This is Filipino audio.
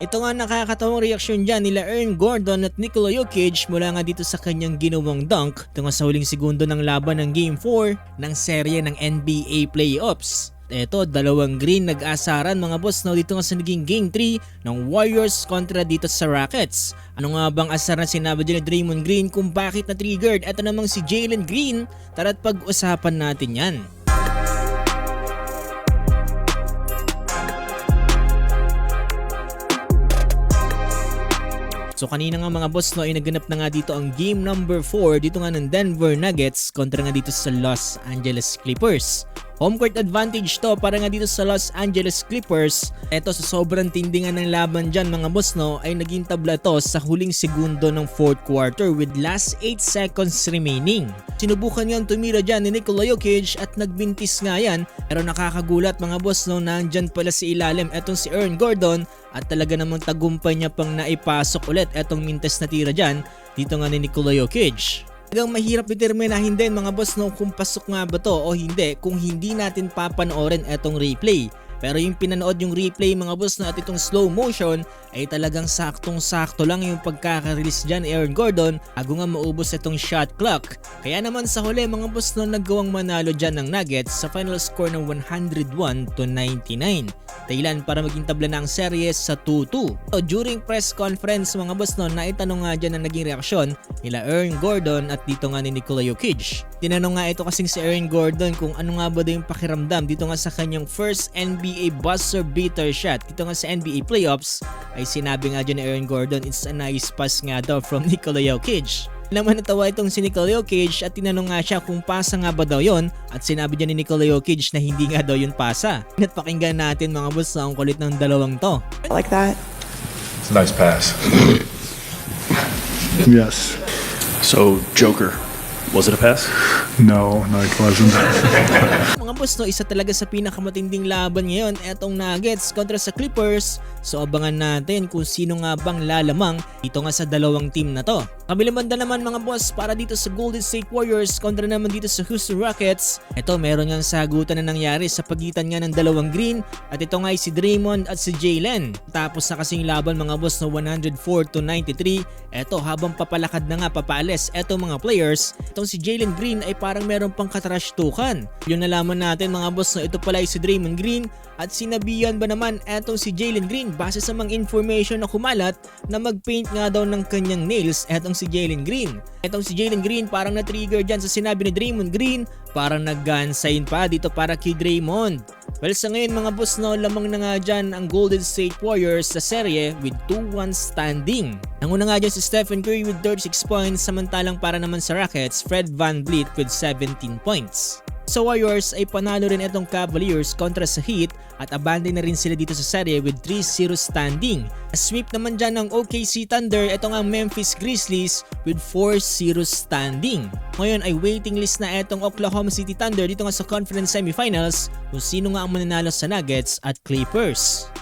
Ito nga nakakatawang reaksyon dyan nila Aaron Gordon at Nikola Jokic mula nga dito sa kanyang ginawang dunk ito nga sa huling segundo ng laban ng Game 4 ng serye ng NBA Playoffs. Ito, dalawang green nag-asaran mga boss no dito nga sa naging Game 3 ng Warriors kontra dito sa Rockets. Ano nga bang asaran sinabi dyan ni Draymond Green kung bakit na-triggered? Ito namang si Jalen Green, tara't pag-usapan natin yan. So kanina nga mga boss no ay naganap na nga dito ang game number 4 dito nga ng Denver Nuggets kontra nga dito sa Los Angeles Clippers. Home court advantage to para nga dito sa Los Angeles Clippers. Eto sa sobrang tindi nga ng laban dyan mga boss no ay naging tabla to sa huling segundo ng 4th quarter with last 8 seconds remaining. Sinubukan nga tumira dyan ni Nikola Jokic at nagbintis nga yan pero nakakagulat mga boss no nandyan pala sa ilalim etong si Aaron Gordon at talaga namang tagumpay niya pang naipasok ulit etong mintes na tira dyan dito nga ni Nikola Jokic. Talagang mahirap determinahin din mga boss no kung pasok nga ba to o hindi kung hindi natin papanoorin etong replay. Pero yung pinanood yung replay mga boss na at itong slow motion ay talagang saktong-sakto lang yung pagkaka-release dyan ni Aaron Gordon bago nga maubos itong shot clock. Kaya naman sa huli mga boss no naggawang manalo dyan ng Nuggets sa final score ng 101-99. Dahilan para maging tabla na ang series sa 2-2. So, during press conference mga boss no naitanong nga dyan ang naging reaksyon nila Aaron Gordon at dito nga ni Nikola Jokic. Tinanong nga ito kasing si Aaron Gordon kung ano nga ba daw yung pakiramdam dito nga sa kanyang first NBA buzzer beater shot dito nga sa NBA playoffs ay sinabi nga dyan ni Aaron Gordon it's a nice pass nga daw from Nikola Jokic. Naman natawa itong si Nikola Jokic at tinanong nga siya kung pasa nga ba daw yon at sinabi dyan ni Nikola Jokic na hindi nga daw yun pasa. At pakinggan natin mga boss ang kulit ng dalawang to. Like that? It's a nice pass. Yes. So, Joker, was it a pass? No, it wasn't. Mga boss no, isa talaga sa pinakamatinding laban ngayon etong Nuggets kontra sa Clippers. So abangan natin kung sino nga bang lalamang dito nga sa dalawang team na to. Kabilang banda naman mga boss para dito sa Golden State Warriors kontra naman dito sa Houston Rockets. Ito meron ngang sagutan na nangyari sa pagitan nga ng dalawang green at ito nga ay si Draymond at si Jalen. Tapos na kasing laban mga boss na 104-93. Ito habang papalakad na nga papaalis etong mga players. Itong si Jalen Green ay parang meron pang katrashtukan. Yung nalaman natin mga boss na ito pala ay si Draymond Green at sinabihan ba naman etong si Jalen Green base sa mga information na kumalat na mag-paint nga daw ng kanyang nails etong si Jalen Green. Etong si Jalen Green parang na-trigger dyan sa sinabi ni Draymond Green, parang nag-gun sign pa dito para kay Draymond. Well sa ngayon mga boss no, lamang na nga dyan ang Golden State Warriors sa serye with 2-1 standing. Nanguna nga dyan si Stephen Curry with 36 points samantalang para naman sa Rockets, Fred VanVleet with 17 points. Sa Warriors ay panalo rin itong Cavaliers kontra sa Heat at abandon na rin sila dito sa serye with 3-0 standing. Sweep naman dyan ng OKC Thunder, ito nga Memphis Grizzlies with 4-0 standing. Ngayon ay waiting list na itong Oklahoma City Thunder dito nga sa conference semifinals kung sino nga ang mananalo sa Nuggets at Clippers.